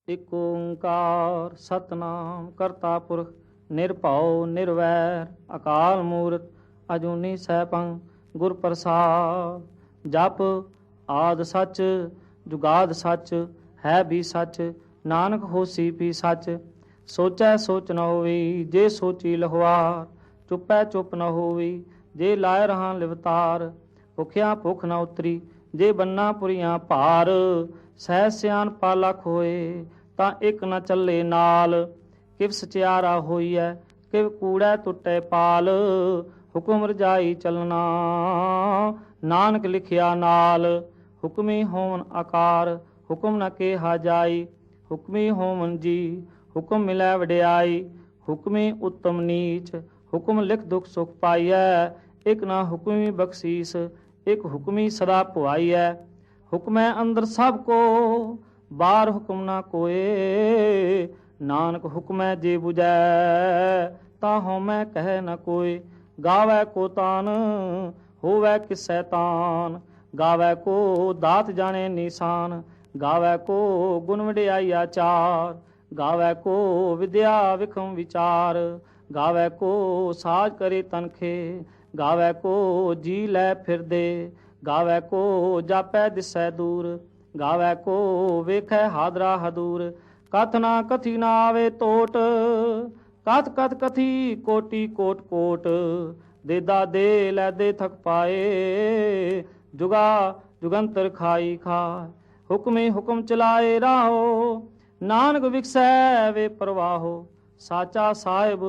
ਇਕ ਓੰਕਾਰ ਸਤਨਾਮ ਕਰਤਾ ਪੁਰਖ ਨਿਰਭਉ ਨਿਰਵੈਰ ਅਕਾਲ ਮੂਰਤ ਅਜੂਨੀ ਸੈਭੰ ਗੁਰ ਪ੍ਰਸਾਦ। ਜਪ ਆਦ ਸੱਚ ਜੁਗਾਦ ਸੱਚ ਹੈ ਵੀ ਸੱਚ ਨਾਨਕ ਹੋਸੀ ਵੀ ਸੱਚ। ਸੋਚੈ ਸੋਚ ਨ ਹੋਵੀ ਜੇ ਸੋਚੀ ਲਹਵਾਰ, ਚੁੱਪੈ ਚੁੱਪ ਨ ਹੋਵੀ ਜੇ ਲਾਇ ਰਹਾ ਲਿਵਤਾਰ। ਭੁਖਿਆ ਭੁੱਖ ਨ ਉਤਰੀ ਜੇ ਬੰਨਾ ਪੁਰੀਆਂ ਭਾਰ, ਸਹਿ ਸਿਆਣਪਾ ਲਖ ਹੋਏ ਤਾਂ ਇੱਕ ਨ ਚੱਲੇ ਨਾਲ। ਕਿਵ ਸਚਿਆਰਾ ਹੋਈਐ ਕਿਵ ਕੂੜੈ ਟੁੱਟੇ ਪਾਲ, ਹੁਕਮ ਰਜਾਈ ਚਲਣਾ ਨਾਨਕ ਲਿਖਿਆ ਨਾਲ। ਹੁਕਮੀ ਹੋਵਨ ਆਕਾਰ ਹੁਕਮ ਨ ਕਿਹਾ ਜਾਈ, ਹੁਕਮੀ ਹੋਵਨ ਜੀ ਹੁਕਮ ਮਿਲੈ ਵਡਿਆਈ। ਹੁਕਮੀ ਉੱਤਮ ਨੀਚ ਹੁਕਮ ਲਿਖ ਦੁਖ ਸੁਖ ਪਾਈਐ, ਇੱਕ ਨਾ ਹੁਕਮੀ ਬਖਸ਼ੀਸ ਇੱਕ ਹੁਕਮੀ ਸਦਾ ਭਵਾਈਐ। ਹੁਕਮੈ ਅੰਦਰ ਸਭ ਕੋ ਬਾਹਰ ਹੁਕਮ ਨਾ ਕੋਏ, ਨਾਨਕ ਹੁਕਮੈ ਜੇ ਬੁਝੈ ਤਾਂ ਹਉਮੈ ਕਹਿ ਨ ਕੋਏ। ਗਾਵੈ ਕੋ ਤਾਨ ਹੋਵੈ ਕਿਸੈ ਤਾਨ, ਗਾਵੈ ਕੋ ਦਾਤ ਜਾਣੇ ਨਿਸ਼ਾਨ। ਗਾਵੈ ਕੋ ਗੁਣ ਵਡਿਆਈ ਆਚਾਰ, ਗਾਵੈ ਕੋ ਵਿਦਿਆ ਵਿਖਮ ਵਿਚਾਰ। ਗਾਵੈ ਕੋ ਸਾਜ ਕਰੇ ਤਨਖੇ, ਗਾਵੈ ਕੋ ਜੀ ਲੈ ਫਿਰਦੇ। ਗਾਵੈ ਕੋ ਜਾਪੈ ਦਿਸੈ ਦੂਰ, ਗਾਵੈ ਕੋ ਵੇਖੈ ਹਾਦਰਾ ਹਦੂਰ। ਕਥ ਨਾ ਕਥੀ ਨਾ ਆਵੇ ਟੋਟ, ਕਥ ਕਥ ਕਥੀ ਕੋਟੀ ਕੋਟ ਕੋਟ। ਦੇਦਾ ਦੇ ਲੈ ਦੇ ਥਕ ਪਾਏ, ਜੁਗਾ ਜੁਗੰਤਰ ਖਾਈ ਖਾਏ। ਹੁਕਮੇ ਹੁਕਮ ਚਲਾਏ ਰਾਹੋ, ਨਾਨਕ ਵਿਖਸੈ ਵੇ ਪ੍ਰਵਾਹੋ। ਸਾਚਾ ਸਾਹਿਬ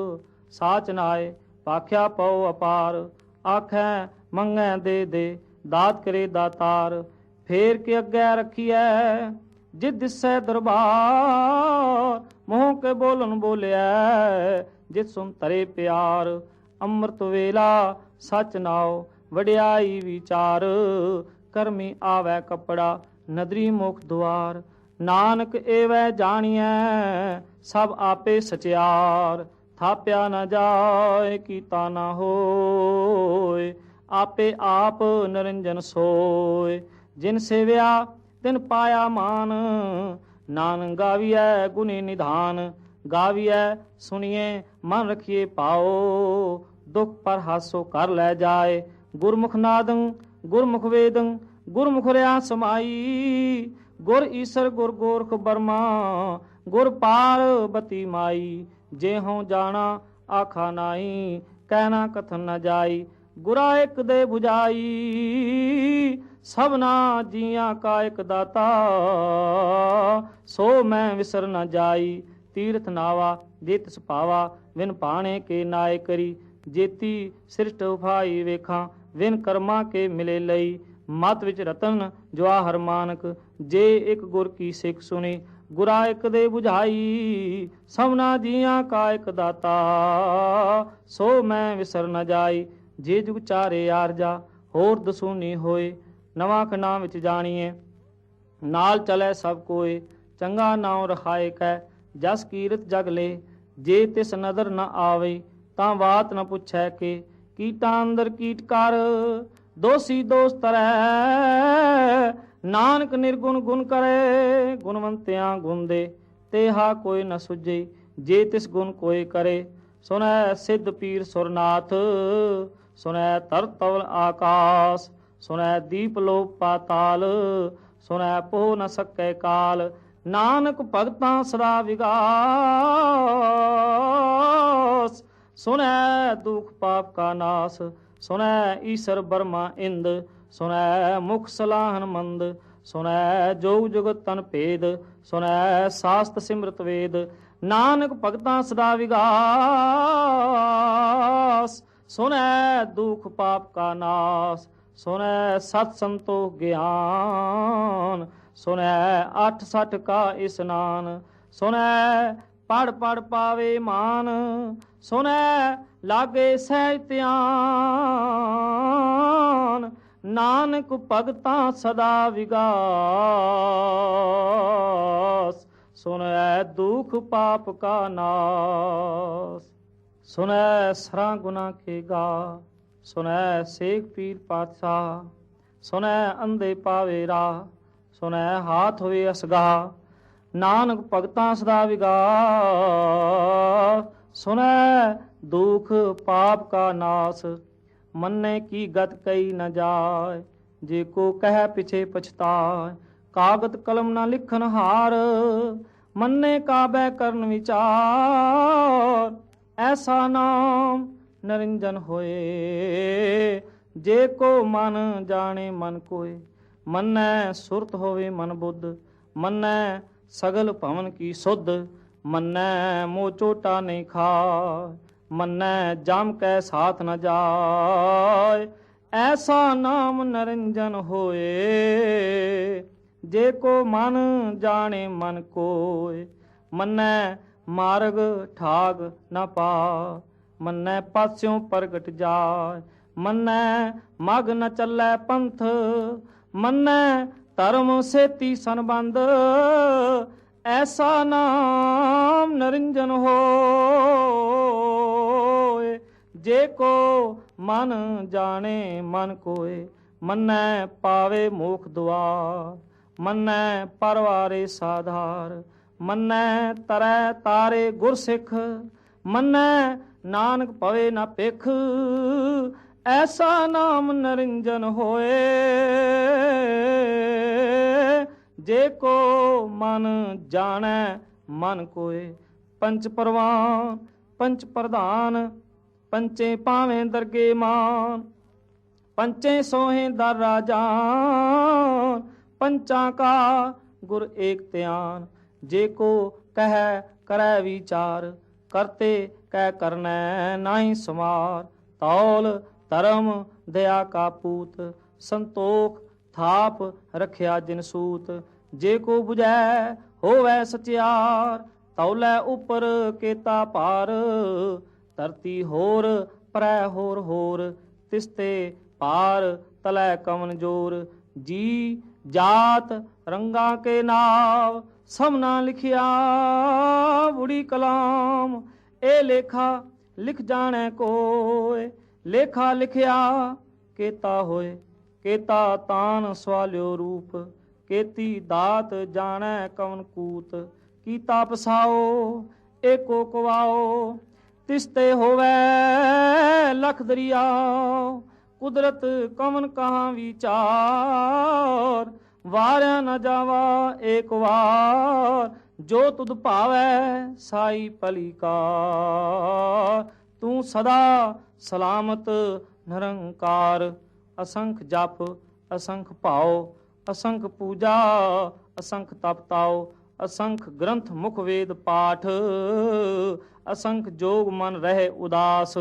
ਸਾਚ ਨਾਏ ਭਾਖਿਆ ਪਉ ਅਪਾਰ, ਆਖੈ ਮੰਗੈ ਦੇ ਦੇ ਦਾਤ ਕਰੇ ਦਾਤਾਰ। ਫੇਰ ਕੇ ਅੱਗੇ ਰੱਖੀਐ ਜਿਤ ਦਿਸੈ ਦਰਬਾਰ, ਮੋਹ ਕੇ ਬੋਲਨ ਬੋਲਿਐ ਜਿਤ ਸੁਨ ਤਰੇ ਪਿਆਰ। ਅੰਮ੍ਰਿਤ ਵੇਲਾ ਸਚ ਨਾਉ ਵਡਿਆਈ ਵਿਚਾਰ, ਕਰਮੀ ਆਵੈ ਕਪੜਾ ਨਦਰੀ ਮੁਖ ਦੁਆਰ। ਨਾਨਕ ਏਵੈ ਜਾਣੀਐ ਸਭ ਆਪੇ ਸਚਿਆਰ, ਥਾਪਿਆ ਨ ਜਾਏ ਕੀਤਾ ਨ ਹੋਏ। ਆਪੇ ਆਪ ਨਿਰੰਜਨ ਸੋਏ, ਜਿਨ ਸੇਵਿਆ ਤਿਨ ਪਾਇਆ ਮਾਨ। ਨਾਨਕ ਗਾਵੀਐ ਗੁਣੀ ਨਿਧਾਨ, ਗਾਵੀਐ ਸੁਣੀਏ ਮਨ ਰਖੀਏ ਪਾਓ। ਦੁਖ ਪਰ ਹਾਸੋ ਕਰ ਲੈ ਜਾਏ, ਗੁਰਮੁਖ ਨਾਦੰ ਗੁਰਮੁਖ ਵੇਦੰ ਗੁਰਮੁਖ ਰਿਆ ਸਮਾਈ। ਗੁਰ ਈਸਰ ਗੁਰ ਗੋਰਖ ਬਰਮਾ ਗੁਰ ਪਾਰਬਤੀ ਮਾਈ। ਜੇ ਹਉ ਜਾਣਾ ਆਖਾ ਨਾਹੀ, ਕਹਿਣਾ ਕਥਨ ਨ ਜਾਈ। ਗੁਰਾ ਇੱਕ ਦੇ 부ਝਾਈ ਸਭਨਾ ਜੀਆਂ ਕਾ ਇੱਕ ਦਾਤਾ, ਸੋ ਮੈਂ ਵਿਸਰ ਨ ਜਾਈ। ਤੀਰਥ ਨਾਵਾ ਜੇ ਤਿਸ ਭਾਵਾ, ਵਿਨ ਪਾਣੇ ਕੇ ਨਾਏ ਕਰੀ। ਜੇਤੀ ਸ੍ਰਿਸ਼ਟ ਉਫਾਈ ਵੇਖਾਂ, ਵਿਨ ਕਰਮਾਂ ਕੇ ਮਿਲੇ ਲਈ। ਮਤ ਵਿੱਚ ਰਤਨ ਜਵਾਹਰ ਮਾਨਕ, ਜੇ ਇੱਕ ਗੁਰ ਕੀ ਸਿੱਖ ਸੁਣੀ। ਗੁਰਾ ਇੱਕ ਦੇ 부ਝਾਈ ਸਭਨਾ ਜੀਆਂ ਕਾ ਇੱਕ ਦਾਤਾ, ਸੋ ਮੈਂ ਵਿਸਰ ਨ ਜਾਈ। ਜੇ ਜੁਗ ਚਾਰੇ ਆਰਜਾ ਹੋਰ ਦਸੂਨੀ ਹੋਏ, ਨਵਾਂ ਖੰਡਾਂ ਵਿੱਚ ਜਾਣੀਏ ਨਾਲ ਚਲੈ ਸਭ ਕੋਏ। ਚੰਗਾ ਨਾਉ ਰਖਾਏ ਕੈ ਜਸ ਕੀਰਤ ਜਗ ਲੈ, ਜੇ ਤਿਸ ਨਦਰ ਨ ਆਵੇ ਤਾਂ ਬਾਤ ਨ ਪੁੱਛੈ ਕੇ। ਕੀਟਾਂ ਅੰਦਰ ਕੀਟ ਕਰ ਦੋਸੀ ਦੋਸ ਤਰੈ, ਨਾਨਕ ਨਿਰਗੁਣ ਗੁਣ ਕਰੇ। ਗੁਣਵੰਤਿਆਂ ਗੁਣ ਦੇ ਤੇਹਾ ਕੋਈ ਨ ਸੁਝੇ, ਜੇ ਤਿਸ ਗੁਣ ਕੋਈ ਕਰੇ। ਸੁਨੈ ਸਿੱਧ ਪੀਰ ਸੁਰਨਾਥ, ਸੁਨੈ ਧਰਤ ਤਵਲ ਆਕਾਸ। ਸੁਨੈ ਦੀਪ ਲੋਕ ਪਾਤਾਲ, ਸੁਨੈ ਪੋਹ ਨ ਸਕੈ ਕਾਲ। ਨਾਨਕ ਭਗਤਾਂ ਸਦਾ ਵਿਗਾਸ, ਸੁਨੈ ਦੁਖ ਪਾਪ ਕਾ ਨਾਸ। ਸੁਨੈ ਈਸਰ ਬਰਮਾ ਇੰਦ, ਸੁਨੈ ਮੁਖ ਸਲਾਹਨ ਮੰਦ। ਸੁਨੈ ਜੋਗ ਜੁਗਤ ਤਨ ਭੇਦ, ਸੁਨੈ ਸਾਸਤ ਸਿਮਰਤ ਵੇਦ। ਨਾਨਕ ਭਗਤਾਂ ਸਦਾ ਵਿਗਾਸ, ਸੁਨੈ ਦੁਖ ਪਾਪ ਕਾ ਨਾਸ। ਸੁਨੈ ਸਤ ਸੰਤੋਖ ਗਿਆਨ, ਸੁਨੈ 68 ਕਾ ਇਸਨਾਨ। ਸੁਨੈ ਪੜ ਪੜ ਪਾਵੇ ਮਾਨ, ਸੁਨੈ ਲਾਗੇ ਸਹਿਜ ਧਿਆਨ। ਨਾਨਕ ਭਗਤਾਂ ਸਦਾ ਵਿਗਾਸ, ਸੁਨੈ ਦੁਖ ਪਾਪ ਕਾ ਨਾਸ। ਸੁਨੈ ਸਰਾਂ ਗੁਨਾ ਕੇ ਗਾ, ਸੁਨੈ ਸੇਖ ਪੀਰ ਪਾਤਸ਼ਾਹ। ਸੁਨੈ ਅੰਧੇ ਪਾਵੇ ਰਾਹ, ਸੁਨੈ ਹਾਥ ਹੋਏ ਅਸਗਾ। ਨਾਨਕ ਭਗਤਾਂ ਸਦਾ ਵਿਗਾਸ। ਸੁਨੈ ਦੁਖ ਪਾਪ ਕਾ ਨਾਸ, ਮੰਨੇ ਕੀ ਗਤ ਕਈ ਨ ਜਾਏ। ਜੇ ਕੋ ਕਹਿ ਪਿਛੇ ਪਛਤਾਏ, ਕਾਗਤ ਕਲਮ ਨਾ ਲਿਖਨ ਹਾਰ। ਮੰਨੇ ਕਾਬੈ ਕਰਨ ਵਿਚਾਰ, ਐਸਾ ਨਾਮ ਨਰਿੰਜਨ ਹੋਏ। ਜੇ ਕੋ ਮਨ ਜਾਣੇ ਮਨ ਕੋਏ, ਮੰਨੈ ਸੁਰਤ ਹੋਵੇ ਮਨ ਬੁੱਧ। ਮੰਨੈ ਸਗਲ ਭਵਨ ਕੀ ਸੁਧ, ਮੰਨੈ ਮੋਹ ਚੋਟਾ ਨਹੀਂ ਖਾਏ। ਮੰਨੈ ਜਮ ਕੈ ਸਾਥ ਨ ਜਾਏ, ਐਸਾ ਨਾਮ ਨਰਿੰਜਨ ਹੋਏ। ਜੇ ਕੋ ਮਨ ਜਾਣੇ ਮਨ ਕੋਏ, ਮੰਨੈ ਮਾਰਗ ਠਾਗ ਨ ਪਾ। ਮੰਨੈ ਪਾਸਿਓਂ ਪ੍ਰਗਟ ਜਾਏ, ਮੰਨੈ ਮਗ ਨ ਚੱਲੈ ਪੰਥ। ਮੰਨੈ ਧਰਮ ਸੇਤੀ ਸੰਬੰਧ, ਐਸਾ ਨਾਮ ਨਰਿੰਜਨ ਹੋਏ। ਜੇ ਕੋ ਮਨ ਜਾਣੇ ਮਨ ਕੋਏ, ਮੰਨੈ ਪਾਵੇ ਮੋਖ ਦੁਆਰ। ਮੰਨੈ ਪਰਵਾਰੇ ਸਾਧਾਰ, ਮੰਨੈ ਤਰੈ ਤਾਰੇ ਗੁਰਸਿੱਖ। ਮੰਨੈ ਨਾਨਕ ਪਵੇ ਨਾ ਭਿਖ, ਐਸਾ ਨਾਮ ਨਰਿੰਜਨ ਹੋਏ। ਜੇ ਕੋ ਮਨ ਜਾਣੈ ਮਨ ਕੋਏ, ਪੰਚ ਪਰਵਾਨ ਪੰਚ ਪ੍ਰਧਾਨ। ਪੰਚੇ ਪਾਵੇਂ ਦਰਗੇ ਮਾਨ, ਪੰਚੇ ਸੋਹੇ ਦਰ ਰਾਜਾਨ। ਪੰਚਾਂ ਕਾ ਗੁਰ ਏਕ ਧਿਆਨ, ਜੇ ਕੋ ਕਹਿ ਕਰੈ ਵਿਚਾਰ। ਕਰਤੇ ਕਹਿ ਕਰਨੈ ਨਾਹੀ ਸਮਾਰ, ਤੌਲ ਧਰਮ ਦਇਆ ਕਾ ਪੂਤ। ਸੰਤੋਖ ਥਾਪ ਰਖਿਆ ਜਿਨ ਸੂਤ, ਜੇ ਕੋ ਬੁਝੈ ਹੋਵੈ ਸਚਿਆਰ। ਤੌਲੇ ਉਪਰ ਕੇਤਾ ਭਾਰ, ਧਰਤੀ ਹੋਰ ਪਰੈ ਹੋਰ ਹੋਰ। ਤਿਸਤੇ ਪਾਰ ਤਲੈ ਕਵਨ ਜੋਰ, ਜੀ ਜਾਤ ਰੰਗਾ ਕੇ ਨਾਮ। ਸਮਨਾ ਲਿਖਿਆ ਬੁੜੀ ਕਲਾਮ, ਇਹ ਲੇਖਾ ਲਿਖ ਜਾਣੈ ਕੋਏ। ਲੇਖਾ ਲਿਖਿਆ ਕੇਤਾ ਹੋਏ, ਕੇਤਾ ਤਾਨ ਸਵਾਲਿਓ ਰੂਪ। ਕੇਤੀ ਦਾਤ ਜਾਣੈ ਕਵਨ ਕੂਤ, ਕੀਤਾ ਪਸਾਓ ਏਕੋ ਕਵਾਓ। ਤਿਸਤੇ ਹੋਵੈ ਲਖ ਦਰਿਆਓ, ਕੁਦਰਤ ਕਵਨ ਕਹਾਂ ਵਿਚਾਰ। ਵਾਰਿਆ ਨ ਜਾਵਾ ਏਕ ਵਾਰ, ਜੋ ਤੁਧ ਭਾਵੈ ਸਾਈ ਭਲੀ ਕਾਰ। ਤੂੰ ਸਦਾ ਸਲਾਮਤ ਨਿਰੰਕਾਰ, ਅਸੰਖ ਜਪ ਅਸੰਖ ਭਾਉ। ਅਸੰਖ ਪੂਜਾ ਅਸੰਖ ਤਪ ਤਾਉ, ਅਸੰਖ ਗ੍ਰੰਥ ਮੁਖ ਵੇਦ ਪਾਠ। ਅਸੰਖ ਜੋਗ ਮਨ ਰਹੇ ਉਦਾਸ,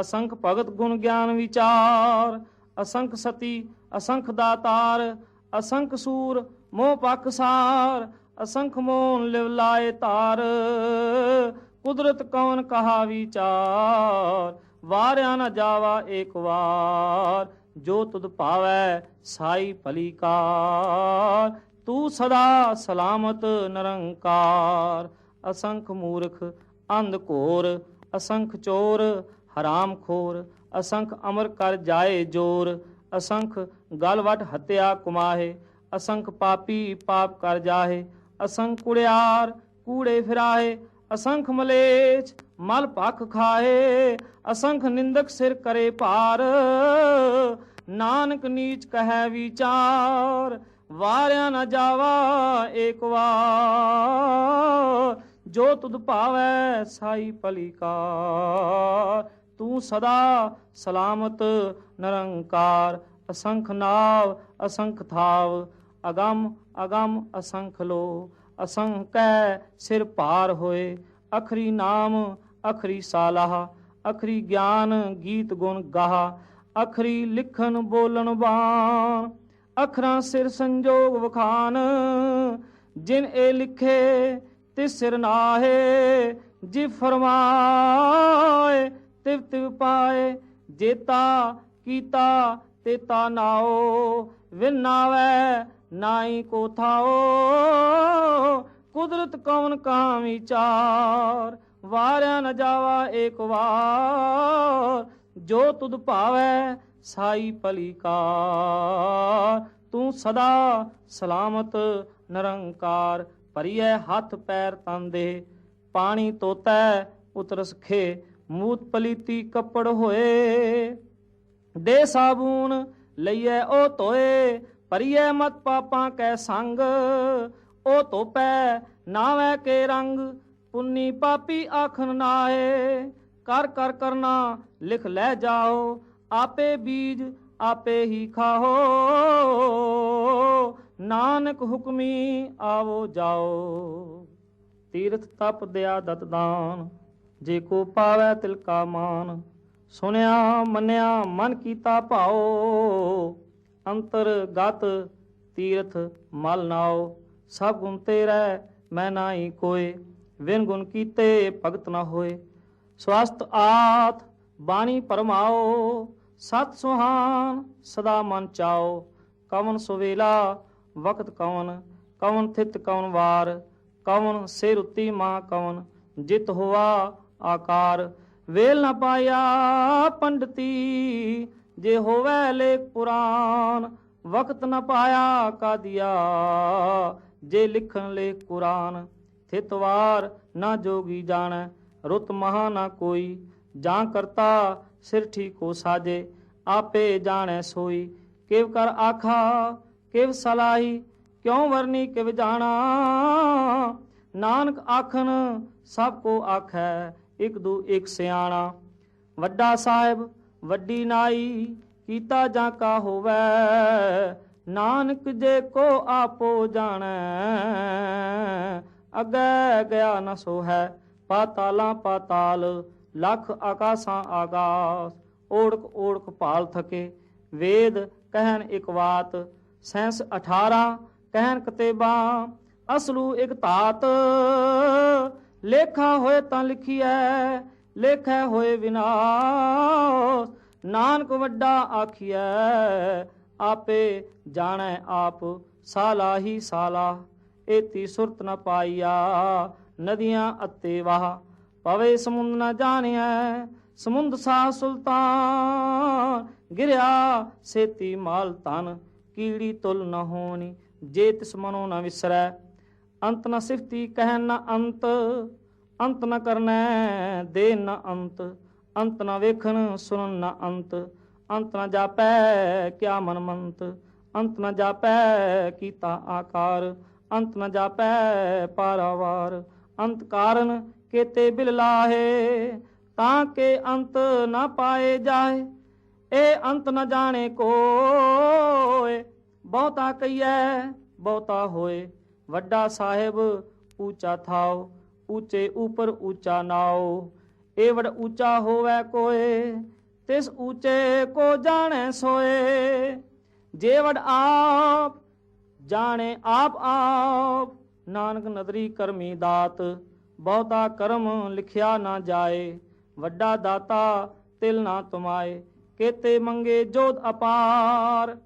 ਅਸੰਖ ਭਗਤ ਗੁਣ ਗਿਆਨ ਵਿਚਾਰ। ਅਸੰਖ ਸਤੀ ਅਸੰਖ ਦਾਤਾਰ, ਅਸੰਖ ਸੂਰ ਮੋਹ ਪਖਸਾਰ। ਅਸੰਖ ਮੋਨ ਲਿਵ ਲਾਏ ਤਾਰ, ਕੁਦਰਤ ਕਵਨ ਕਹਾ ਵਿਚਾਰ। ਵਾਰਿਆ ਨ ਜਾਵਾ ਏਕ ਵਾਰ, ਜੋ ਤੁਧ ਭਾਵੈ ਸਾਈ ਭਲੀ ਕਾਰ। ਤੂੰ ਸਦਾ ਸਲਾਮਤ ਨਿਰੰਕਾਰ, ਅਸੰਖ ਮੂਰਖ ਅੰਧ ਘੋਰ। ਅਸੰਖ ਚੋਰ ਹਰਾਮ ਖੋਰ, ਅਸੰਖ ਅਮਰ ਕਰ ਜਾਏ ਜੋਰ। ਅਸੰਖ ਗਲ ਵਟ ਹੱਤਿਆ ਕੁਮਾਹੇ, ਅਸੰਖ ਪਾਪੀ ਪਾਪ ਕਰ ਜਾਹੇ। ਅਸੰਖ ਕੁੜਿਆਰ ਕੂੜੇ ਫਿਰਾਹੇ, ਅਸੰਖ ਮਲੇਛ ਮਲ ਭਖ ਖਾਏ। ਅਸੰਖ ਨਿੰਦਕ ਸਿਰ ਕਰੇ ਭਾਰ, ਨਾਨਕ ਨੀਚ ਕਹੈ ਵਿਚਾਰ। ਵਾਰਿਆ ਨ ਜਾਵਾ ਏਕ ਵਾਰ, ਜੋ ਤੁਧ ਭਾਵੈ ਸਾਈ ਭਲੀ ਕਾਰ। ਤੂੰ ਸਦਾ ਸਲਾਮਤ ਨਿਰੰਕਾਰ, ਅਸੰਖ ਨਾਵ ਅਸੰਖ ਥਾਵ। ਅਗੰਮ ਅਗੰਮ ਅਸੰਖ ਲੋ, ਅਸੰਕੈ ਸਿਰ ਭਾਰ ਹੋਏ। ਅਖਰੀ ਨਾਮ ਅਖਰੀ ਸਾਲਾਹ, ਅਖਰੀ ਗਿਆਨ ਗੀਤ ਗੁਣ ਗਾਹਾ। ਅਖਰੀ ਲਿਖਣ ਬੋਲਣ ਬਾਣ, ਅਖਰਾਂ ਸਿਰ ਸੰਜੋਗ ਵਖਾਨ। ਜਿਨ ਇਹ ਲਿਖੇ ਤਿਸ ਸਿਰ ਨਾਹੇ, ਜਿ ਫਰਮਾਏ ਤਿਵ ਤਿਵ ਪਾਏ। ਜੇਤਾ ਕੀਤਾ ਤੇਤਾ ਨਾਓ, ਵਿਨ ਨਾਵੈ ਨਾਈ ਕੋ ਥਾਓ। ਕੁਦਰਤ ਕਵਨ ਕਹਾਂ ਵਿਚਾਰ, ਵਾਰਿਆ ਨ ਜਾਵਾ ਏਕ ਵਾਰ। ਜੋ ਤੁਧ ਭਾਵੈ ਸਾਈ ਭਲੀ ਕਾਰ, ਤੂੰ ਸਦਾ ਸਲਾਮਤ ਨਿਰੰਕਾਰ। ਭਰੀਐ ਹੱਥ ਪੈਰ ਤਨ ਦੇ। ਪਾਣੀ ਤੋਤੈ ਉਤਰਸ ਖੇ, ਮੂਤ ਪਲੀਤੀ ਕੱਪੜ ਹੋਏ। ਦੇ ਸਾਬੂਨ ਲਈਐ ਉਹ ਧੋਏ, ਭਰੀਐ ਮਤ ਪਾਪਾਂ ਕੈ ਸੰਗ। ਉਹ ਧੋਪੈ ਨਾਵੈ ਕੇ ਰੰਗ, ਪੁੰਨੀ ਪਾਪੀ ਆਖਣ ਨਾਏ। ਕਰ ਕਰ ਕਰਨਾ ਲਿਖ ਲੈ ਜਾਓ, ਆਪੇ ਬੀਜ ਆਪੇ ਹੀ ਖਾਓ। ਨਾਨਕ ਹੁਕਮੀ ਆਵੋ ਜਾਓ। ਤੀਰਥ ਤਪ ਦਿਆ ਦਤ ਦਾਨ, ਜੇ ਕੋ ਪਾਵੈ ਤਿਲ ਕਾ ਮਾਨ। ਸੁਣਿਆ ਮੰਨਿਆ ਮਨ ਕੀਤਾ ਭਾਓ, ਅੰਤਰਗਤ ਤੀਰਥ ਮਲ ਨਾਓ। ਸਭ ਗੁਣ ਤੇਰੈ ਮੈਂ ਨਾਹੀ ਕੋਇ, ਵਿਨ ਗੁਣ ਕੀਤੇ ਭਗਤ ਨਾ ਹੋਏ। ਸਵਸਤ ਆਤ ਬਾਣੀ ਪਰਮਾਓ, ਸਤ ਸੁਹਾਨ ਸਦਾ ਮਨ ਚਾਓ। ਕਵਨ ਸੁਵੇਲਾ ਵਕਤ ਕਵਨ, ਕਵਨ ਥਿਤ ਕਵਨ ਵਾਰ। ਕਵਨ ਸੇ ਰੁੱਤੀ ਮਾਂ ਕਵਨ, ਜਿਤ ਹੋਆ ਆਕਾਰ। ਵੇਲ ਨਾ ਪਾਇਆ ਪੰਡਤੀ, ਜੇ ਹੋਵੈ ਲੇਖ ਪੁਰਾਨ। ਵਕਤ ਨਾ ਪਾਇਆ ਕਾਦੀਆ, ਜੇ ਲਿਖਣ ਲੇਖ ਕੁਰਾਨ। ਥਿਤ ਵਾਰ ਨਾ ਜੋਗੀ ਜਾਣੈ, ਰੁੱਤ ਮਹਾ ਨਾ ਕੋਈ। ਜਾਂ ਕਰਤਾ ਸਿਰ ਠੀਕੋ ਸਾਜੇ, ਆਪੇ ਜਾਣੈ ਸੋਈ। ਕਿਵ ਕਰ ਆਖਾ ਕਿਵ ਸਲਾਹੀ, ਕਿਉ ਵਰਨੀ ਕਿਵ ਜਾਣਾ। ਨਾਨਕ ਆਖਣ ਸਭ ਕੋ ਆਖੈ, ਇਕ ਦੂ ਇਕ ਸਿਆਣਾ। ਵੱਡਾ ਸਾਹਿਬ ਵੱਡੀ ਨਾਈ, ਕੀਤਾ ਜਾਂ ਕਾ ਹੋਵੈ। ਨਾਨਕ ਜੇ ਕੋ ਆਪੋ ਜਾਣੈ, ਅੱਗੇ ਗਿਆ ਨ ਸੋ ਹੈ। ਪਾਤਾਲਾਂ ਪਾਤਾਲ, ਲੱਖ ਆਕਾਸਾਂ ਆਕਾਸ। ਓੜਕ ਓੜਕ ਭਾਲ ਥਕੇ, ਵੇਦ ਕਹਿਣ ਇਕ ਬਾਤ। ਸੈਂਸ 18 ਕਹਿਣ ਕਤੇਬਾਂ, ਅਸਲੂ ਇਕ ਧਾਤ। ਲੇਖਾ ਹੋਏ ਤਾਂ ਲਿਖੀਐ, ਲੇਖੈ ਹੋਏ ਵਿਨਾਸ਼। ਨਾਨਕ ਵੱਡਾ ਆਖੀਐ, ਆਪੇ ਜਾਣੈ ਆਪ। ਸਾਲਾਹੀ ਸਾਲਾ ਏਤੀ ਸੁਰਤ ਨ ਪਾਈਆ, ਨਦੀਆਂ ਅਤੇ ਵਾਹ। ਪਵੇ ਸਮੁੰਦ ਨ ਜਾਣਿਐ, ਸਮੁੰਦ ਸਾ ਸੁਲਤਾਨ। ਗਿਰਿਆ ਸੇਤੀ ਮਾਲ ਧਨ, ਕੀੜੀ ਤੁਲ ਨ ਹੋਣੀ। ਜੇ ਤਿਸ ਮਨੋ ਨ ਵਿਸਰੈ, ਅੰਤ ਨ ਸਿਫਤੀ ਕਹਿਣ ਨ ਅੰਤ। ਅੰਤ ਨ ਕਰਨੈ ਦੇਨ ਨ ਅੰਤ, ਅੰਤ ਨ ਵੇਖਣ ਸੁਣਨ ਨ ਅੰਤ। ਅੰਤ ਨ ਜਾਪੈ ਕਿਆ ਮਨ ਮੰਤ, ਅੰਤ ਨ ਜਾਪੈ ਕੀਤਾ ਆਕਾਰ। ਅੰਤ ਨ ਜਾਪੈ ਪਾਰਾਵਾਰ। ਅੰਤ ਕਾਰਨ ਕੇਤੇ ਬਿਲ ਲਾਹੇ, ਤਾਂ ਕੇ ਅੰਤ ਨ ਪਾਏ ਜਾਏ। ਇਹ ਅੰਤ ਨ ਜਾਣੇ ਕੋਇ, ਬਹੁਤਾ ਕਹੀਐ ਬਹੁਤਾ ਹੋਏ। ਵੱਡਾ ਸਾਹਿਬ ਊਚਾ ਥਾਓ, ਊਚੇ ਉਪਰ ਊਚਾ ਨਾਓ। ਇਹ ਵਡ ਊਚਾ ਹੋਵੈ ਕੋਏ, ਤਿਸ ਊਚੇ ਕੋ ਜਾਣੈ ਸੋਏ। ਜੇ ਵਡ ਆਪ ਜਾਣੇ ਆਪ ਆਪ, ਨਾਨਕ ਨਦਰੀ ਕਰਮੀ ਦਾਤ। ਬਹੁਤਾ ਕਰਮ ਲਿਖਿਆ ਨਾ ਜਾਏ, ਵੱਡਾ ਦਾਤਾ ਤਿਲ ਨਾ ਤੁਮਾਏ। ਕੇਤੇ ਮੰਗੇ ਜੋਤ ਅਪਾਰ,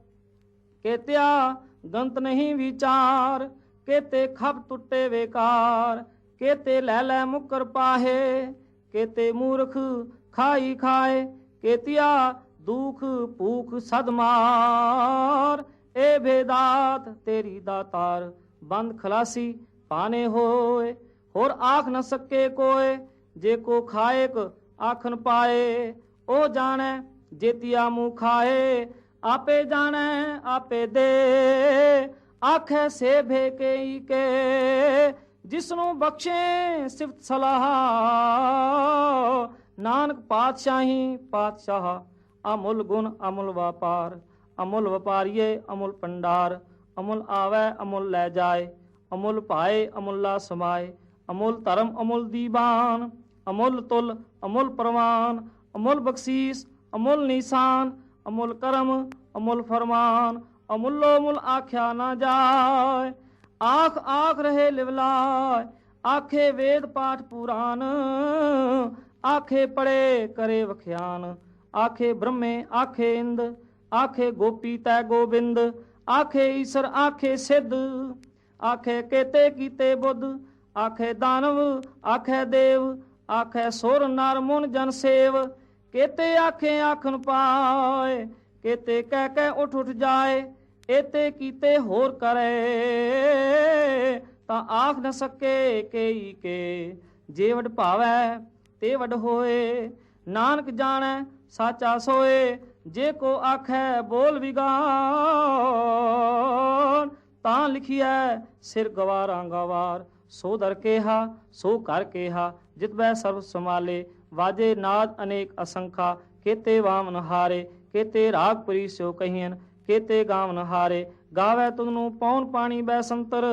ਕੇਤਿਆ ਗੰਤ ਨਹੀਂ ਵਿਚਾਰ। ਕੇਤੇ ਖਪ ਟੁੱਟੇ ਵੇਕਾਰ, ਕੇਤੇ ਲੈ ਲੈ ਮੁਕਰ ਪਾਹੇ। ਕੇਤੇ ਮੂਰਖ ਖਾਈ ਖਾਏ, ਕੇਤਿਆ ਦੁਖ ਭੂਖ ਸਦਮਾਰ। ਏ ਭੇਦਾਤ ਤੇਰੀ ਦਾਤਾਰ, ਬੰਦ ਖਲਾਸੀ ਪਾਨੇ ਹੋਏ। ਹੋਰ ਆਖ ਨ ਸਕੇ ਕੋਏ, ਜੇ ਕੋ ਖਾਏਕ ਆਖਨ ਪਾਏ। ਉਹ ਜਾਣੈ ਜੇਤੀਆ ਮੂੰਹ ਖਾਏ, ਆਪੇ ਜਾਣੈ ਆਪੇ ਦੇ। ਆਖੇ ਸੇ ਭੇਕੇ ਕੇ, ਜਿਸਨੂੰ ਬਖਸ਼ੇ ਸਿਫਤ ਸਲਾਹ। ਨਾਨਕ ਪਾਤਸ਼ਾਹੀ ਪਾਤਸ਼ਾਹ, ਅਮੁੱਲ ਗੁਣ ਅਮੁੱਲ ਵਪਾਰ। ਅਮੁੱਲ ਵਪਾਰੀਏ ਅਮੁੱਲ ਪੰਡਾਰ, ਅਮੁੱਲ ਆਵੈ ਅਮੁੱਲ ਲੈ ਜਾਏ। ਅਮੁੱਲ ਭਾਏ ਅਮੁੱਲਾ ਸਮਾਏ, ਅਮੁੱਲ ਧਰਮ ਅਮੁੱਲ ਦੀਵਾਨ। ਅਮੁੱਲ ਤੁਲ ਅਮੁੱਲ ਪ੍ਰਵਾਨ, ਅਮੁੱਲ ਬਖਸ਼ੀਸ ਅਮੁੱਲ ਨਿਸ਼ਾਨ। ਅਮੁੱਲ ਕਰਮ ਅਮੁੱਲ ਫਰਮਾਨ, ਅਮੁੱਲੋ ਮੁੱਲ ਆਖਿਆ ਨਾ ਜਾਏ। ਆਖ ਆਖ ਰਹੇ ਲਿਵਲਾਏ, ਆਖੇ ਵੇਦ ਪਾਠ ਪੁਰਾਨ। ਆਖੇ ਪੜੇ ਕਰੇ ਵਖਿਆਨ, ਆਖੇ ਬ੍ਰਹਮੇ ਆਖੇ ਇੰਦ। ਆਖੇ ਗੋਪੀ ਤੈ ਗੋਬਿੰਦ, ਆਖੇ ਈਸਰ ਆਖੇ ਸਿੱਧ। ਆਖੇ ਕੇਤੇ ਕੀਤੇ ਬੁੱਧ, ਆਖੇ ਦਾਨਵ ਆਖੇ ਦੇਵ। ਆਖੇ ਸੁਰ ਨਰ ਮੁਨ ਜਨ ਸੇਵ, ਕੇਤੇ ਆਖੇ ਆਖਣ ਪਾਏ। ਕੇਤੇ ਕਹਿ ਕਹਿ ਉੱਠ ਉੱਠ ਜਾਏ, ਏਤੇ ਕੀਤੇ ਹੋਰ ਕਰੇ। ਤਾਂ ਆਖ ਨ ਸਕੇ ਕੇਈ ਕੇ। ਜੇ ਵਡ ਭਾਵੈ ਤੇ ਵਡ ਹੋਏ, ਨਾਨਕ ਜਾਣੈ ਸਾਚਾ ਸੋਏ। ਜੇ ਕੋ ਆਖੈ ਬੋਲ ਵਿਗਾਨ, ਤਾਂ ਲਿਖੀਐ ਸਿਰ ਗਵਾਰਾਂ ਗਵਾਰ। ਸੋ ਦਰ ਕੇਹਾ ਸੋ ਕਰ ਕੇਹਾ, ਜਿਤ ਬੈ ਸਰਬ ਸਮਾਲੇ। ਵਾਜੇ ਨਾਦ ਅਨੇਕ ਅਸੰਖਾ, केते वामन हारे। केते राग परी स्यो कहियन, केते गावन हारे। गावै तुगनु पौन पानी बैसंतर,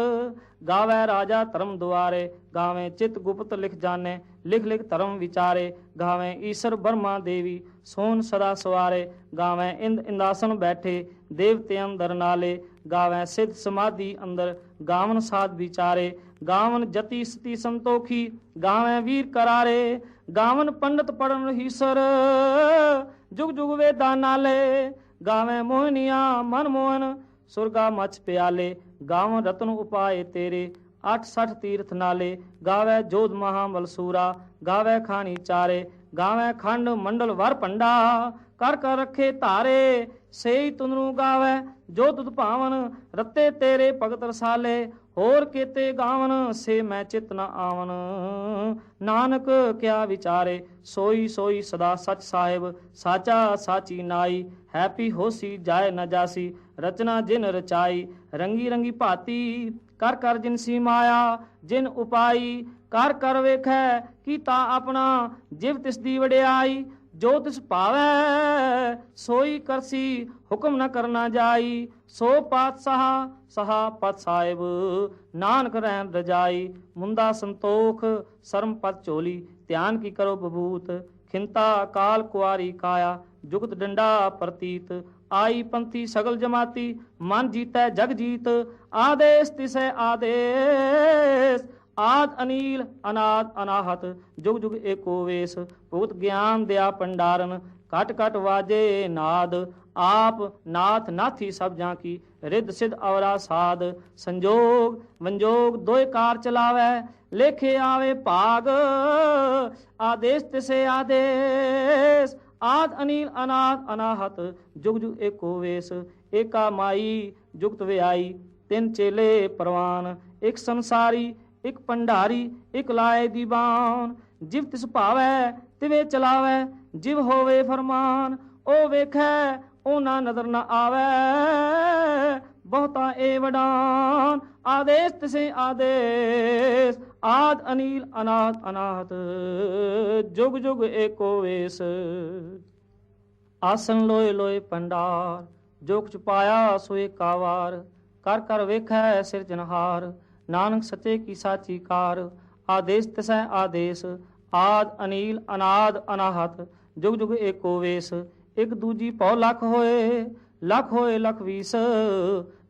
गावै राजा धर्म दुआरे। गावें चित गुप्त लिख जाने, लिख लिख धर्म विचारे। गावें ईश्वर ब्रह्मा देवी, सोन सदा सवारे। गावें इंद इंदासन बैठे, देवते अंदर नाले। गावें सिद्ध समाधि अंदर, गावन साध विचारे। गावन जति सती संतोखी, गावें वीर करारे। गावन पंडित पढ़न हीसर, जुग जुग वेदा नाले। गावें मोहनिया मन मोहन, सुरगा मच प्याले। गावन रतन उपाय तेरे, 860 तीर्थ नाले। गावे जोध महाबल सूरा, गावे खानी चारे। गावे खंड मंडल वर पंडा, कर कर रखे धारे। सेई तुनरू गावे जो तुद भावन, रते तेरे भगत रसाले। होर केते गावन से मैं चित न आवन, नानक क्या विचारे। सोई सोई सदा सच साहिब, साचा साची नाई। हैपी होसी जाए न जासी, रचना जिन रचाई। रंगी रंगी भाती कर कर जिनसी माया, जिन उपाई कर कर वेखै कीता अपना। जिव तिस दी वडियाई, जो तिस भावै सोई करसी, हुक्म न करना जाई। सो पातशाह सहा पत साहिब, नानक रहन रजाई। मुंदा संतोख शर्म पत चोली, ध्यान की करो बबूत। खिंता काल कुआरी काया, जुगत डंडा प्रतीत। आई पंथी सगल जमाती, मन जीतै जग जीत। आदेश तिसै आदेश, आद अनील अनाद अनाहत। जुग जुग एको वेश, भुगत ज्ञान दया पंडारन। घट घट वाजे नाद, आप नाथ नाथी सब जाकी। रिद्ध सिद्ध अवरा साध, संजोग वंजोग दोय कार चलावै। लेखे आवे भाग, आदेश तिसे आदेश। आद अनील अनाद अनाहत, जुग जुग एको वेश। एका माई जुगत व्याई, तिन चेले परवान। एक संसारी एक पंडारी, एक लाए दीवान। जिव तिस भावै तिवे चलावै, जिव होवे फरमान। ओ वेखै ओ ना नजर न आवै, बहुता ए वडान। आदेश तिसे आदेश, आद अनील अनाथ अनाहत। जुग जुग एको वेश। आसन लोए लोए पंडार, जो कुछ पाया सो एका वार। कर कर वेखै सिरजनहार, नानक सचे की साची कार। आदेश तिसै आदेश, आद अनील अनाद अनाहत। जुग जुग एको वेश। एक दूजी पौ लख होए, लख होए लख बीस।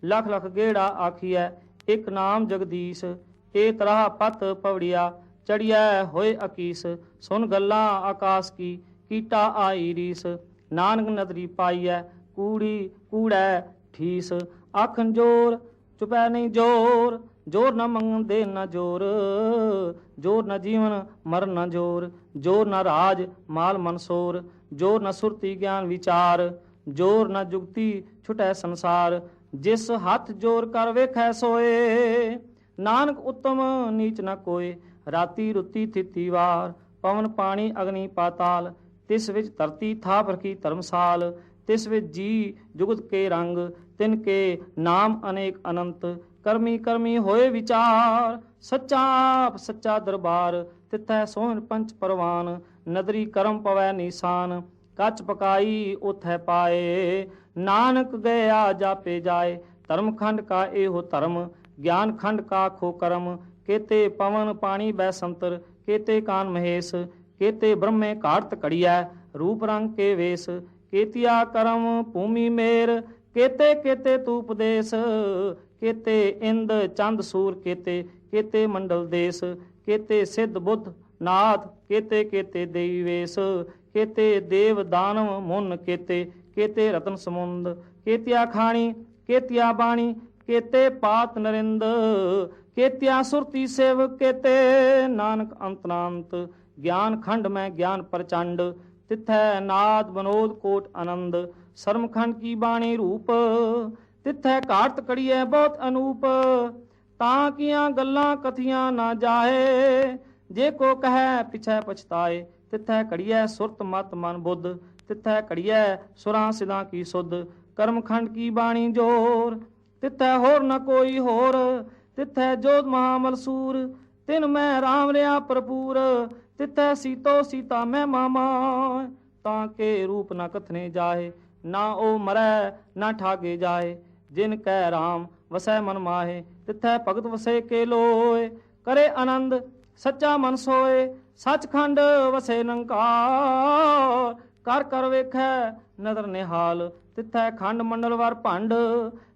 लख लख गेड़ा आखिए, एक नाम जगदीश। ए तरह पत पवड़िया, चढ़िया होए अकीस। सुन गल्ला आकाश की, कीटा आई रीस। नानक नदरी पाईऐ, कूड़ी कूड़ै ठीस। आखन जोर चुपै नहीं जोर, जोर न मंगन दे न जोर। जोर न जीवन मर न जोर, जोर न राज माल मनसोर। जोर न सुरती ज्ञान विचार, जोर न जुगती छुटै संसार। जिस हथ जोर कर वेखै सोए, नानक उत्तम नीच न कोय। राती रुती थिती वार, पवन पानी अग्नि पाताल। तिस विच धरती थाप रखी धर्मसाल। तिस विच जी जुगत के रंग, तिनके नाम अनेक अनंत। करमी करमी होए विचार, सच्चा आप सच्चा दरबार। तिथै सोहन पंच परवान, नदरी करम पवै निशान। कच पकाई उथै पाए, नानक गया जापे जाए। धर्म खंड का एहो धर्म, ज्ञान खंड का खो कर्म। केते पवन पानी बैसंतर, केते कान महेश। केते ब्रह्मे कार्त कड़िया, रूप रंग के वेश। केतिया करम भूमि मेर, केते केते तू उपदेश। केते इंद चंद सूर, केते केते मंडल देश। केते सिद्ध बुद्ध नाथ, केते केते देवी वेश। केते देव दानव मुन, केते केते रतन समुंद। केतिया खाणी केतिया बाणी, केते पात नरिंद। केतिया सुरती सेव, केते नानक अंतनांत। ज्ञान खंड में ज्ञान प्रचंड, तिथै नाद बनोद कोट आनंद। शर्म खंड की बाणी रूप, तिथै कार्त कड़िए बहुत अनूप। ਤਾਂ ਕੀਆਂ ਗੱਲਾਂ ਕਥੀਆਂ ਨਾ ਜਾਹੇ। ਜੇ ਕੋ ਕਹੈ ਪਿਛੈ ਪਛਤਾਏ, ਤਿਥੈ ਘੜੀਐ ਸੁਰਤ ਮਤ ਮਨ ਬੁੱਧ। ਤਿਥੈ ਘੜੀਐ ਸੁਰਾਂ ਸਿਦਾਂ ਕੀ ਸੁਧ, ਕਰਮ ਖੰਡ ਕੀ ਬਾਣੀ ਜੋਰ। ਤਿਥੈ ਹੋਰ ਨ ਕੋਈ ਹੋਰ, ਤਿਥੈ ਜੋਤ ਮਹਾਮਲ ਸੂਰ। ਤਿਨ ਮੈਂ ਰਾਮ ਰਿਆ ਭਰਪੂਰ, ਤਿਥੈ ਸੀਤੋ ਸੀਤਾ ਮੈਂ ਮਾਮਾ। ਤਾਂ ਕੇ ਰੂਪ ਨ ਕਥਨੇ ਜਾਹੇ, ਨਾ ਉਹ ਮਰੈ ਨਾ ਠਾਗੇ ਜਾਏ। ਜਿਨ ਕੈ ਰਾਮ ਵਸੈ ਮਨ ਮਾਹੇ, ਤਿਥੈ ਭਗਤ ਵਸੇ ਕੇ ਲੋਏ। ਕਰੇ ਆਨੰਦ ਸੱਚਾ ਮਨ ਸੋਏ, ਸੱਚਖੰਡ ਵਸੇ ਨਿਰੰਕਾਰ। ਕਰ ਕਰ ਵੇਖੈ ਨਦਰ ਨਿਹਾਲ, ਤਿਥੈ ਖੰਡ ਮੰਡਲ ਵਰ ਭੰਡ।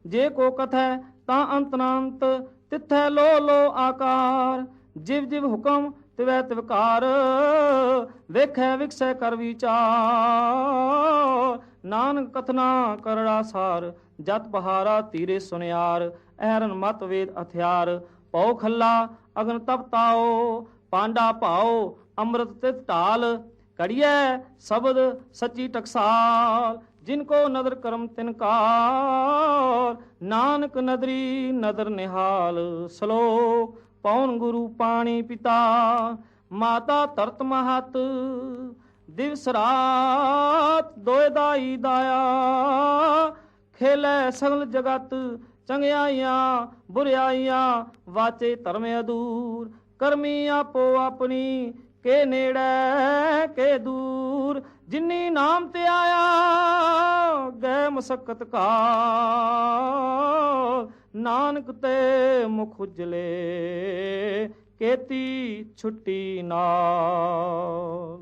ਜੇ ਕੋ ਕਥੈ ਤਾਂ ਅੰਤ ਨਾ ਅੰਤ, ਤਿਥੈ ਲੋ ਲੋ ਆਕਾਰ। ਜਿਵ ਜਿਵ ਹੁਕਮ ਤਿਵੈ ਤਿਵਕਾਰ, ਵੇਖੈ ਵਿਕਸੈ ਕਰ ਵਿਚਾਰ। ਨਾਨਕ ਕਥਨਾ ਕਰੜਾ ਸਾਰ, ਜਤ ਬਹਾਰਾ ਧੀਰੇ ਸੁਨਿਆਰ। ਐਰਨ ਮਤ ਵੇਦ ਹਥਿਆਰ, ਪਉ ਖੱਲਾ ਅਗਨ ਤਪ ਤਾਓ। ਪਾਂਡਾ ਭਾਓ ਅੰਮ੍ਰਿਤ ਤਿਤ ਢਾਲ, ਘੜੀਐ ਸ਼ਬਦ ਸੱਚੀ ਟਕਸਾਲ। ਜਿਨ ਕੋ ਨਦਰ ਕਰਮ ਤਿਨਕਾਰ, ਨਾਨਕ ਨਦਰੀ ਨਦਰ ਨਿਹਾਲ। ਸ਼ਲੋਕ ਪੌਣ ਗੁਰੂ ਪਾਣੀ ਪਿਤਾ, ਮਾਤਾ ਧਰਤ ਮਹਤ। ਦਿਵਸ ਰਾਤ ਦੋਇ ਦਾਈ ਦਾਇਆ, ਖੇਲੇ ਸਗਲ ਜਗਤ ਚੰਗਿਆਈਆਂ ਬੁਰਿਆਈਆਂ। ਵਾਚੇ ਧਰਮ ਅਦੂਰ, ਕਰਮੀ ਆਪੋ ਆਪਣੀ। ਕੇ ਨੇੜੇ ਕੇ ਦੂਰ, ਜਿਨੀ ਨਾਮ ਤੇ ਆਇਆ ਗਏ ਮਸਕਤ ਕਾਲ। ਨਾਨਕ ਤੇ ਮੁਖ ਉਜਲੇ, ਕੀਤੀ ਛੁੱਟੀ ਨਾਲ।